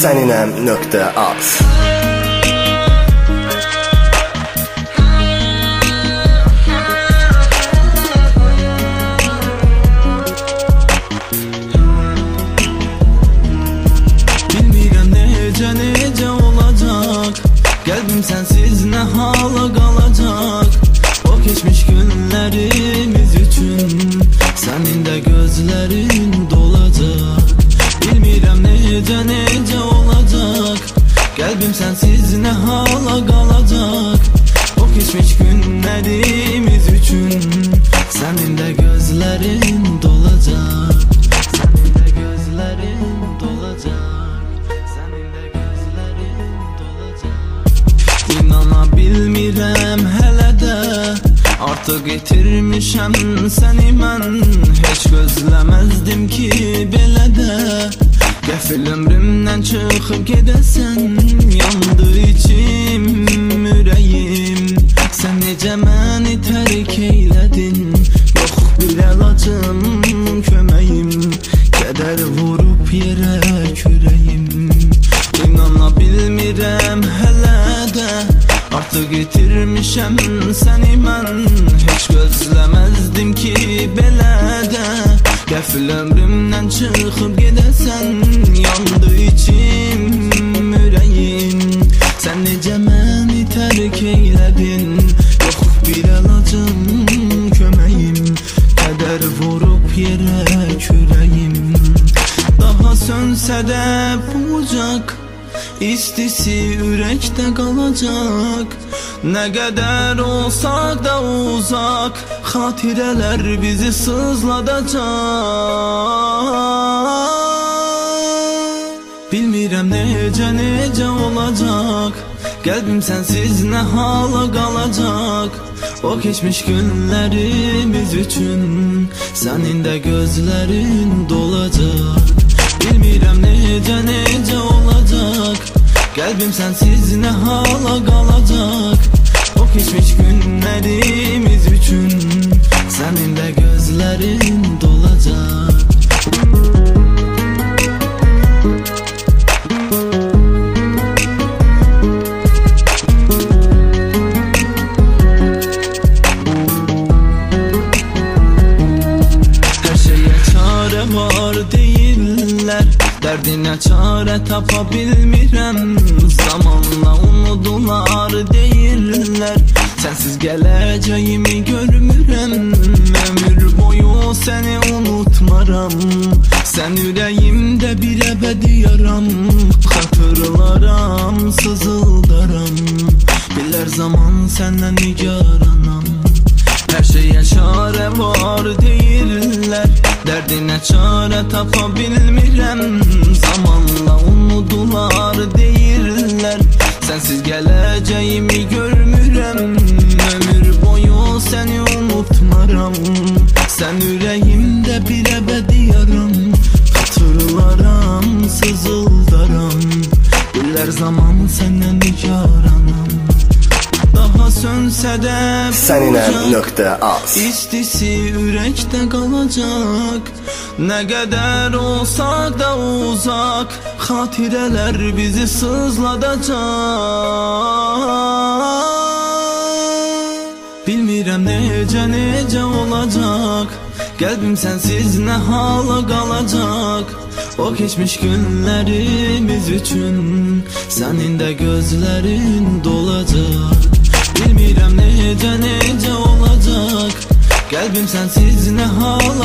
Səninəm.az. Bilmirəm necə olacaq, qəlbim sənsiz nə hala qalacaq. O keçmiş günlərimiz üçün sənin də gözlərin dolacaq. Bilmirəm necə olacaq, qəlbim sənsiz nə hala qalacaq. O keçmiş günlərimiz üçün sənin də gözlərin dolacaq. Sənin də gözlərin dolacaq. Sənin də gözlərin dolacaq. İnana bilmirəm hələ də, artıq itirmişəm səni mən. Heç gözləməzdim ki belə də, qəfil ömrümdən çıxıb gedəsən. Yandı içim, ürəyim, sən necə məni tərk eylədin. Yox bir əlacım, köməyim, kədər vurub yerə kürəyim. İnana bilmirəm hələ də, artıq itirmişəm səni mən. Heç gözləməzdim ki belə də, qəfil ömrümdən çıxıb gedəsən. Yandı içim, ürəyim, sən necə məni tərk eylədin. Yox bir əlacım, köməyim, kədər vurub yerə kürəyim. Daha sönsə də bucaq, istisi ürəkdə qalacaq. Nə qədər olsaq da uzaq, xatirələr bizi sızladacaq. Bilmirəm necə olacaq, qəlbim sənsiz nə hala qalacaq. O keçmiş günlərimiz üçün sənin də gözlərin dolacaq. Bilmirəm necə olacaq, qəlbim sənsiz nə hala qalacaq. O keçmiş günlərimiz üçün sənin də gözlərin dolacaq. Hər şeyə çarə var deyirlər, dərdinə çarə tapa bilmirəm. Zamanla unudular deyirlər, sənsiz gələcəyimi görmürəm. Ömür boyu səni unutmaram, sən ürəyimdə bir əbədi yaram. Xatırlaram, sızıldaram, bilər zaman səndən nigaranam. Hər şeyə çarə var deyirlər, dərdinə çarə tapa bilmirəm. Zamanla unudular deyirlər, sənsiz gələcəyimi görmürəm. Ömür boyu səni unutmaram, sən ürəyimdə bir əbədi yaram. Xatırlaram, sızıldaram, bilər zaman səndən nigaranam. Daha sönsə də Səninəm.az. istisi ürəkdə qalacaq. Nə qədər olsaq da uzaq, xatirələr bizi sızladacaq. Bilmirəm necə olacaq, qəlbim sənsiz nə hala qalacaq. O keçmiş günlərimiz üçün sənin də gözlərin dolacaq. Bilmirəm necə olacaq, qəlbim sənsiz nə hala